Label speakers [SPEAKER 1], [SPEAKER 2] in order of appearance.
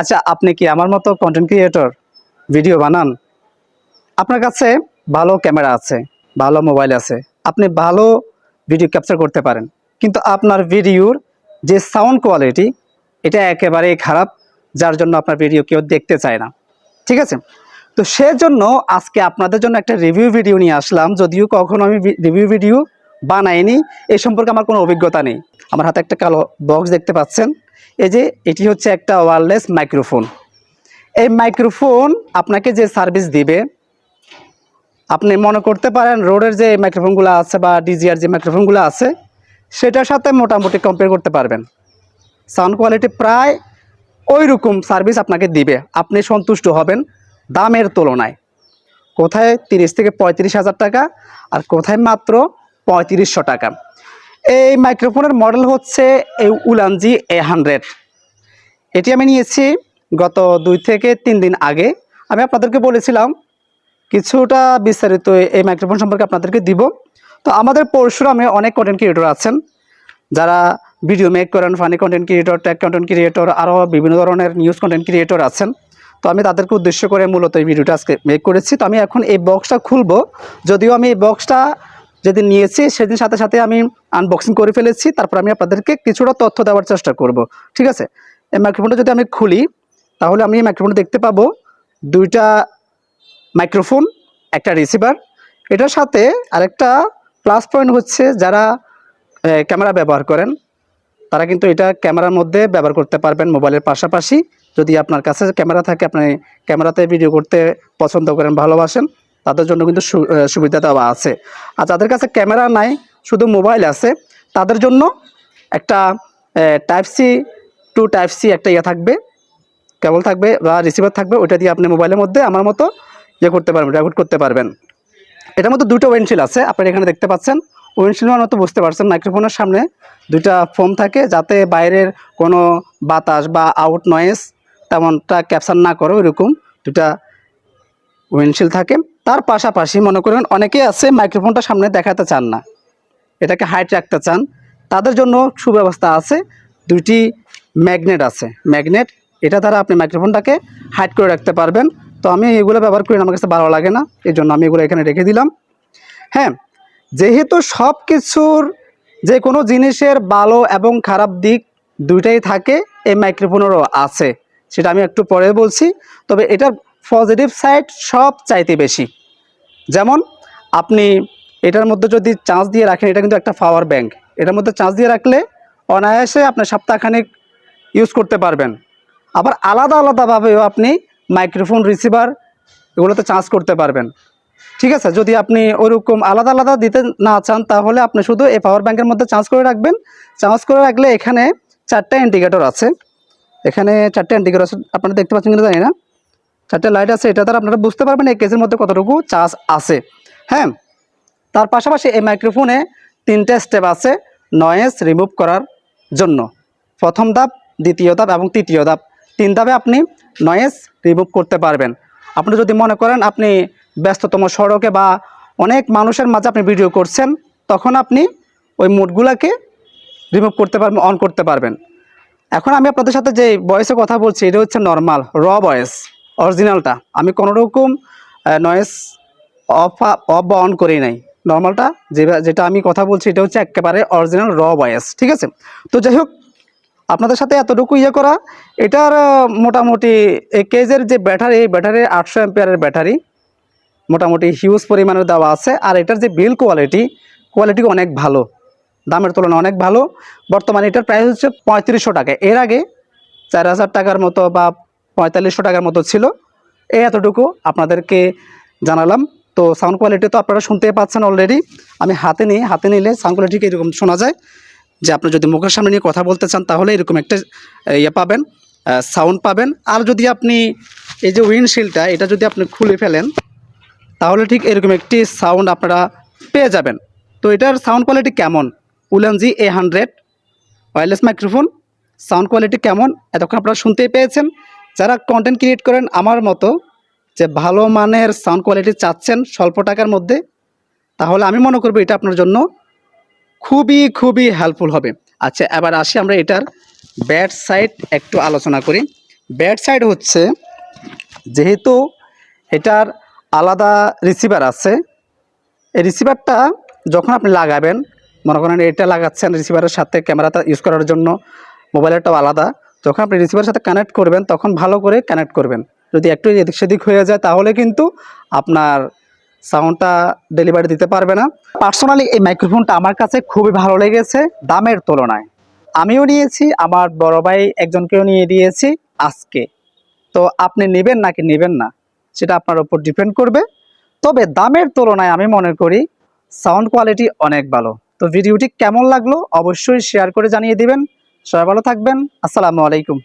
[SPEAKER 1] আচ্ছা, আপনি কি আমার মতো কন্টেন্ট ক্রিয়েটর, ভিডিও বানান? আপনার কাছে ভালো ক্যামেরা আছে, ভালো মোবাইল আছে, আপনি ভালো ভিডিও ক্যাপচার করতে পারেন, কিন্তু আপনার ভিডিওর যে সাউন্ড কোয়ালিটি এটা একেবারেই খারাপ, যার জন্য আপনার ভিডিও কেউ দেখতে চায় না। ঠিক আছে? তো সেজন্য আজকে আপনাদের জন্য একটা রিভিউ ভিডিও নিয়ে আসলাম। যদিও কখনো আমি রিভিউ ভিডিও বানাইনি, এই সম্পর্কে আমার কোনো অভিজ্ঞতা নেই। আমার হাতে একটা কালো বক্স দেখতে পাচ্ছেন। এই যে এটি হচ্ছে একটা ওয়্যারলেস মাইক্রোফোন। এই মাইক্রোফোন আপনাকে যে সার্ভিস দিবে, আপনি মনে করতে পারেন রোডের যে মাইক্রোফোনগুলো আছে বা ডিজিআর যে মাইক্রোফোনগুলো আছে সেটার সাথে মোটামুটি কম্পেয়ার করতে পারবেন। সাউন্ড কোয়ালিটি প্রায় ওই রকম সার্ভিস আপনাকে দিবে, আপনি সন্তুষ্ট হবেন দামের তুলনায়। কোথায় 30 থেকে 35 হাজার টাকা, আর কোথায় মাত্র 3500 টাকা। এই মাইক্রোফোনের মডেল হচ্ছে এই উলানজি A100। এটি আমি নিয়েছি গত 2 থেকে 3 দিন আগে। আমি আপনাদেরকে বলেছিলাম কিছুটা বিস্তারিত এই মাইক্রোফোন সম্পর্কে আপনাদেরকে দিব। তো আমাদের পরশুরামে অনেক কন্টেন্ট ক্রিয়েটর আছেন যারা ভিডিও মেক করেন, funny content creator, tech content creator, আরও বিভিন্ন ধরনের নিউজ কন্টেন্ট ক্রিয়েটর আছেন। তো আমি তাদেরকে উদ্দেশ্য করে মূলত এই ভিডিওটা আজকে মেক করেছি। তো আমি এখন এই বক্সটা খুলবো। যদিও আমি এই বক্সটা যেদিন নিয়েছি সেদিন সাথে সাথে আমি আনবক্সিং করে ফেলেছি, তারপর আমি আপনাদেরকে কিছুটা তথ্য দেওয়ার চেষ্টা করব। ঠিক আছে? এই মাইক্রোফোনটা যদি আমি খুলি তাহলে আমি এই মাইক্রোফোনটা দেখতে পাবো দুইটা মাইক্রোফোন, একটা রিসিভার। এটার সাথে আরেকটা প্লাস পয়েন্ট হচ্ছে যারা ক্যামেরা ব্যবহার করেন তারা কিন্তু এটা ক্যামেরার মধ্যে ব্যবহার করতে পারবেন মোবাইলের পাশাপাশি। যদি আপনার কাছে ক্যামেরা থাকে, আপনি ক্যামেরাতে ভিডিও করতে পছন্দ করেন, ভালোবাসেন, তাদের জন্য কিন্তু সুবিধা দেওয়া আছে। আর যাদের কাছে ক্যামেরা নাই, শুধু মোবাইল আছে, তাদের জন্য একটা type C to type C একটা ইয়ে থাকবে, কেবল থাকবে বা রিসিভার থাকবে। ওইটা দিয়ে আপনি মোবাইলের মধ্যে আমার মতো ইয়ে করতে পারবেন, রেকর্ড করতে পারবেন। এটার মধ্যে দুটো উইন্ডশিল্ড আছে, আপনারা এখানে দেখতে পাচ্ছেন। উইন্ডশিল্ড মানে তো বুঝতে পারছেন, মাইক্রোফোনের সামনে দুইটা ফোম থাকে যাতে বাইরের কোনো বাতাস বা আউট নয়েজ তেমনটা ক্যাপচার না করে, ওইরকম দুটা উইন্ডশিল্ড থাকে। তার পাশাপাশি মনে করেন অনেকেই আছে মাইক্রোফোনটা সামনে দেখাতে চান না, এটাকে হাইট রাখতে চান, তাদের জন্য সুব্যবস্থা আছে। দুইটি ম্যাগনেট আছে, ম্যাগনেট, এটা দ্বারা আপনি মাইক্রোফোনটাকে হাইট করে রাখতে পারবেন। তো আমি এগুলো ব্যবহার করি না, আমার কাছে ভালো লাগে না, এই জন্য আমি এগুলো এখানে রেখে দিলাম। হ্যাঁ, যেহেতু সব কিছুর, যে কোনো জিনিসের ভালো এবং খারাপ দিক দুইটাই থাকে, এই মাইক্রোফোনেরও আছে, সেটা আমি একটু পরে বলছি। তবে এটার পজিটিভ সাইড সব চাইতে বেশি। যেমন আপনি এটার মধ্যে যদি চার্জ দিয়ে রাখেন, এটা কিন্তু একটা পাওয়ার ব্যাংক, এটার মধ্যে চার্জ দিয়ে রাখলে অনায়াসে আপনি সপ্তাহখানেক ইউজ করতে পারবেন। আবার আলাদা আলাদাভাবেও আপনি মাইক্রোফোন, রিসিভার এগুলোতে চার্জ করতে পারবেন। ঠিক আছে? যদি আপনি ওরকম আলাদা আলাদা দিতে না চান তাহলে আপনি শুধু এই পাওয়ার ব্যাংকের মধ্যে চার্জ করে রাখবেন। চার্জ করে রাখলে এখানে 4টা ইন্ডিকেটর আছে, এখানে 4টা ইন্ডিকেটর আছে, আপনারা দেখতে পাচ্ছেন কিনা জানি না, 4টে লাইট আছে। এটা দ্বারা আপনারা বুঝতে পারবেন এই কেসের মধ্যে কতটুকু চার্জ আছে। হ্যাঁ, তার পাশাপাশি এই মাইক্রোফোনে 3টে স্টেপ আছে নয়েজ রিমুভ করার জন্য। প্রথম ধাপ, দ্বিতীয় ধাপ এবং তৃতীয় ধাপ, 3 ধাপে আপনি নয়েজ রিমুভ করতে পারবেন। আপনি যদি মনে করেন আপনি ব্যস্ততম সড়কে বা অনেক মানুষের মাঝে আপনি ভিডিও করছেন, তখন আপনি ওই মোডগুলোকে রিমুভ করতে পারবেন, অন করতে পারবেন। এখন আমি আপনাদের সাথে যে ভয়েসে কথা বলছি এটা হচ্ছে নর্মাল র ভয়েস, অরিজিনালটা। আমি কোনোরকম নয়েজ অফ অফ বা অন করি নাই। নর্মালটা যেটা আমি কথা বলছি এটা হচ্ছে একেবারে অরিজিনাল র ভয়েস। ঠিক আছে? তো যাই হোক, আপনাদের সাথে এতটুকু ইয়ে করা। এটার মোটামুটি এই কেজের যে ব্যাটারি, এই ব্যাটারি 800 অ্যাম্পিয়ারের ব্যাটারি, মোটামুটি হিউজ পরিমাণের দেওয়া আছে। আর এটার যে বিল কোয়ালিটি অনেক ভালো, দামের তুলনায় অনেক ভালো। বর্তমানে এটার প্রাইস হচ্ছে 3500 টাকা। এর আগে 4000 টাকার মতো বা 4500 টাকার মতো ছিল। এই এতটুকু আপনাদেরকে জানালাম। তো সাউন্ড কোয়ালিটি তো আপনারা শুনতেই পাচ্ছেন অলরেডি। আমি হাতে নিলে সাউন্ড কোয়ালিটি এরকম শোনা যায়, যে আপনি যদি মুখের সামনে নিয়ে কথা বলতে চান তাহলে এরকম একটা ইয়ে পাবেন, সাউন্ড পাবেন। আর যদি আপনি এই যে উইন্ডশিল্ডটা এটা যদি আপনি খুলে ফেলেন তাহলে ঠিক এরকম একটি সাউন্ড আপনারা পেয়ে যাবেন। তো এটার সাউন্ড কোয়ালিটি কেমন, Ulanzi A100 wireless microphone, sound quality কেমন এতক্ষণ আপনারা শুনতেই পেয়েছেন। যারা কন্টেন্ট ক্রিয়েট করেন আমার মতো, যে ভালো মানের সাউন্ড কোয়ালিটি চাচ্ছেন স্বল্প টাকার মধ্যে, তাহলে আমি মনে করব এটা আপনার জন্য খুবই খুবই হেল্পফুল হবে। আচ্ছা, এবার আসি আমরা এটার ব্যাড সাইড একটু আলোচনা করি। ব্যাড সাইড হচ্ছে, যেহেতু এটার আলাদা রিসিভার আছে, এই রিসিভারটা যখন আপনি লাগাবেন, মনে করেন এটা লাগাচ্ছেন রিসিভারের সাথে ক্যামেরাটা ইউজ করার জন্য, মোবাইলেরটাও আলাদা, যখন আপনি রিসিভারের সাথে কানেক্ট করবেন তখন ভালো করে কানেক্ট করবেন। যদি একটু এদিক সেদিক হয়ে যায় তাহলে কিন্তু আপনার সাউন্ডটা ডেলিভারি দিতে পারবে না। পার্সোনালি এই মাইক্রোফোনটা আমার কাছে খুবই ভালো লেগেছে দামের তুলনায়। আমিও নিয়েছি, আমার বড় ভাই একজনকেও নিয়ে দিয়েছি আজকে। তো আপনি নেবেন নাকি নেবেন না সেটা আপনার উপর ডিপেন্ড করবে। তবে দামের তুলনায় আমি মনে করি সাউন্ড কোয়ালিটি অনেক ভালো। তো ভিডিওটি কেমন লাগলো অবশ্যই শেয়ার করে জানিয়ে দিবেন। সবাই ভালো থাকবেন। আসসালামু আলাইকুম।